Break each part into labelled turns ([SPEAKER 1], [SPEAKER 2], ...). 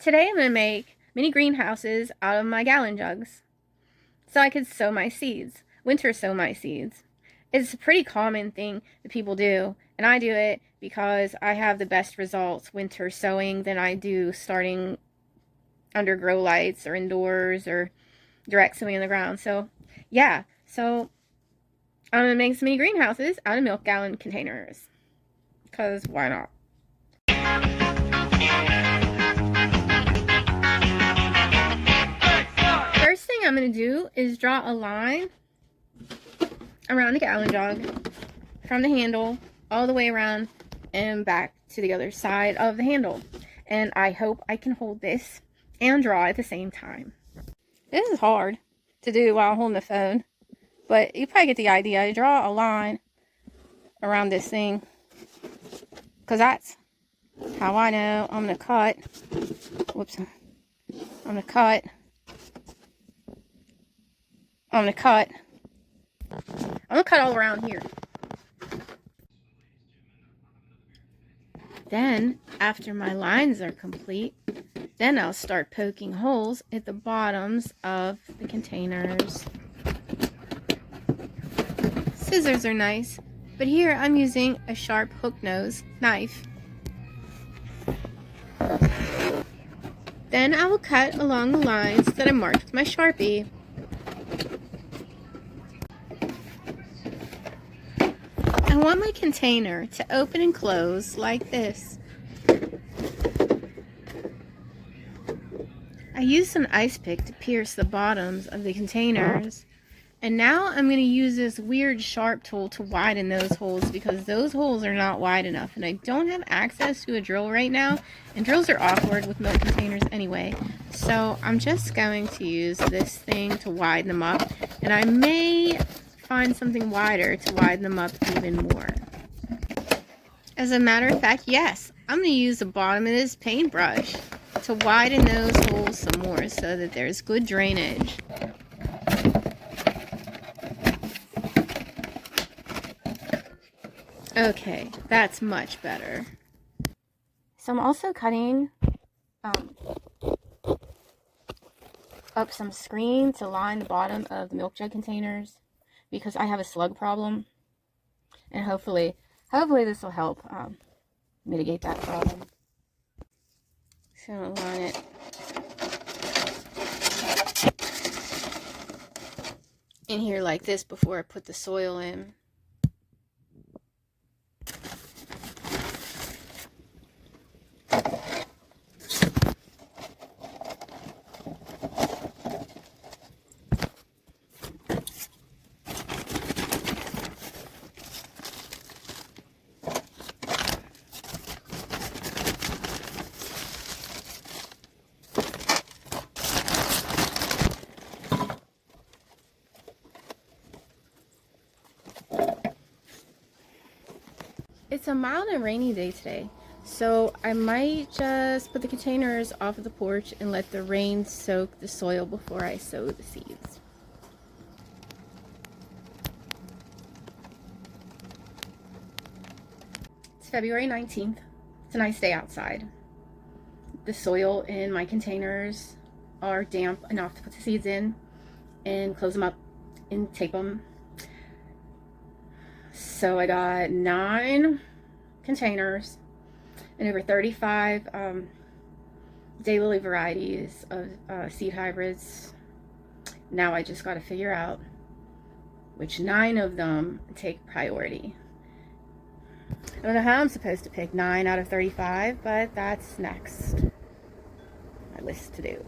[SPEAKER 1] Today I'm going to make mini greenhouses out of my gallon jugs so I could sow my seeds, winter sow my seeds. It's a pretty common thing that people do, and I do it because I have the best results winter sowing than I do starting under grow lights or indoors or direct sowing in the ground. So yeah, so I'm going to make some mini greenhouses out of milk gallon containers because why not? First thing I'm going to do is draw a line around the gallon jug from the handle all the way around and back to the other side of the handle. And I hope I can hold this and draw at the same time. This is hard to do while holding the phone, but you probably get the idea. I draw a line around this thing because that's how I know I'm going to cut. Whoops. I'm going to cut. I'm going to cut all around here. Then, after my lines are complete, then I'll start poking holes at the bottoms of the containers. Scissors are nice, but here I'm using a sharp hook nose knife. Then I will cut along the lines that I marked with my Sharpie. I want my container to open and close like this. I used an ice pick to pierce the bottoms of the containers. And now I'm going to use this weird sharp tool to widen those holes because those holes are not wide enough. And I don't have access to a drill right now. And drills are awkward with milk containers anyway. So I'm just going to use this thing to widen them up. And I may find something wider to widen them up even more. As a matter of fact, yes, I'm going to use the bottom of this paintbrush to widen those holes some more so that there's good drainage. Okay, that's much better. So I'm also cutting up some screen to line the bottom of the milk jug containers because I have a slug problem, and hopefully this will help mitigate that problem. So I'm gonna line it in here like this before I put the soil in. It's a mild and rainy day today, so I might just put the containers off of the porch and let the rain soak the soil before I sow the seeds. It's February 19th. It's a nice day outside. The soil in my containers are damp enough to put the seeds in and close them up and tape them. So I got 9 containers and over 35 daylily varieties of seed hybrids. Now I just got to figure out which 9 of them take priority. I don't know how I'm supposed to pick 9 out of 35, but that's next on my list to do.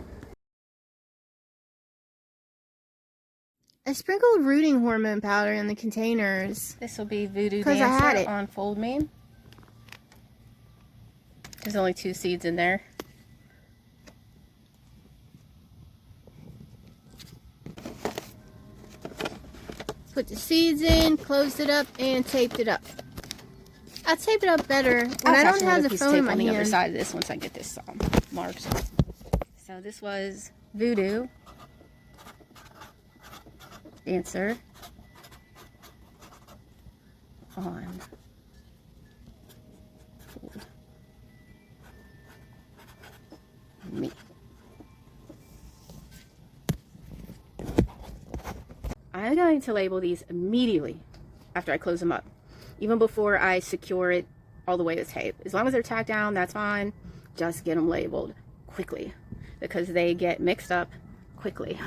[SPEAKER 1] I sprinkled rooting hormone powder in the containers. This will be Voodoo Dancer on Fold Me. There's only 2 seeds in there. Put the seeds in, closed it up, and taped it up. I'll tape it up better when I don't have the phone in my hand. On the other side of this once I get this marked. So this was Voodoo Dancer on Fold me. I'm going to label these immediately after I close them up, even before I secure it all the way with tape. As long as they're tacked down, that's fine. Just get them labeled quickly because they get mixed up quickly.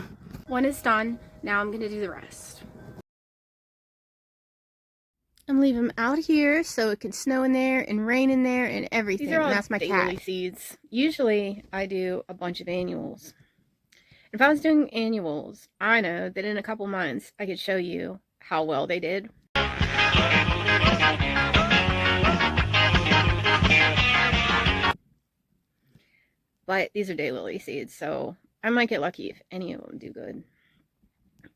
[SPEAKER 1] One is done. Now I'm going to do the rest. I'm leaving them out here so it can snow in there and rain in there and everything. These are all that's my cat seeds. Usually I do a bunch of annuals. If I was doing annuals, I know that in a couple months I could show you how well they did. But these are daylily seeds, so I might get lucky if any of them do good.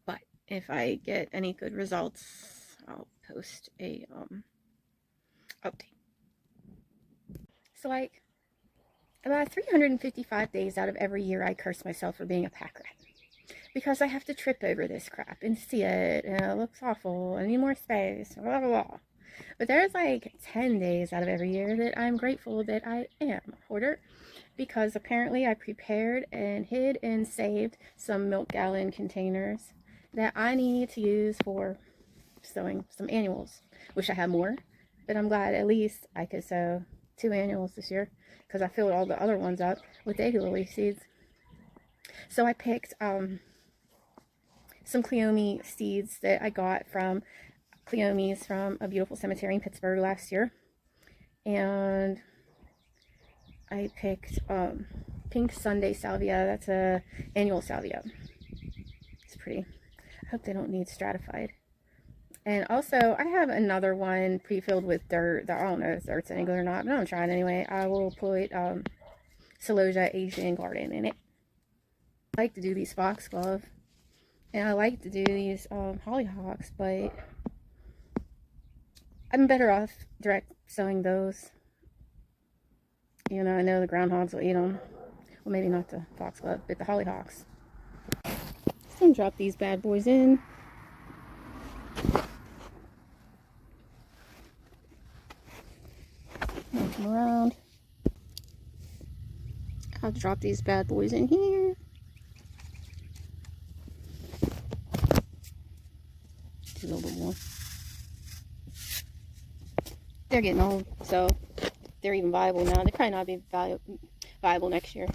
[SPEAKER 1] But if I get any good results, I'll post a update. So like about 355 days out of every year I curse myself for being a pack rat. Because I have to trip over this crap and see it, and it looks awful, I need more space, blah blah blah. But there's like 10 days out of every year that I'm grateful that I am a hoarder, because apparently I prepared and hid and saved some milk gallon containers that I need to use for sowing some annuals. Wish I had more, but I'm glad at least I could sow 2 annuals this year, because I filled all the other ones up with daylily seeds. So I picked some Cleome seeds that I got from Cleome's from a beautiful cemetery in Pittsburgh last year. And I picked Pink Sunday Salvia. That's a annual salvia. It's pretty. I hope they don't need stratified. And also, I have another one pre-filled with dirt. I don't know if dirt's any good or not, but I'm trying anyway. I will put Celosia Asian Garden in it. I like to do these foxglove. And I like to do these hollyhocks, but I'm better off direct sowing those. You know, I know the groundhogs will eat them. Well, maybe not the foxglove, but the hollyhocks. So I'm going to drop these bad boys in. Move them around. I'll drop these bad boys in here. A little bit more. They're getting old, so they're even viable now. They probably not be viable next year.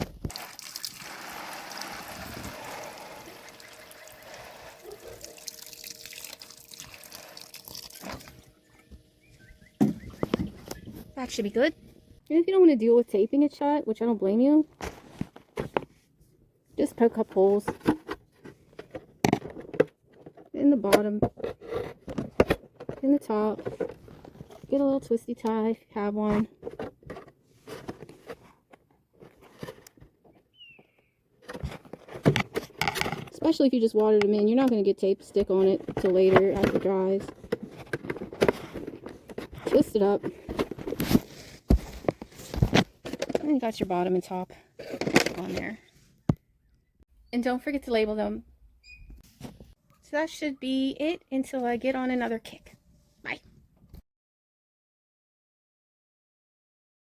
[SPEAKER 1] That should be good. And if you don't want to deal with taping it shut, which I don't blame you, just poke up holes in the bottom, in the top. Get a little twisty tie if you have one. Especially if you just watered them in. You're not going to get tape stick on it until later after it dries. Twist it up. And you got your bottom and top on there. And don't forget to label them. So that should be it until I get on another kick.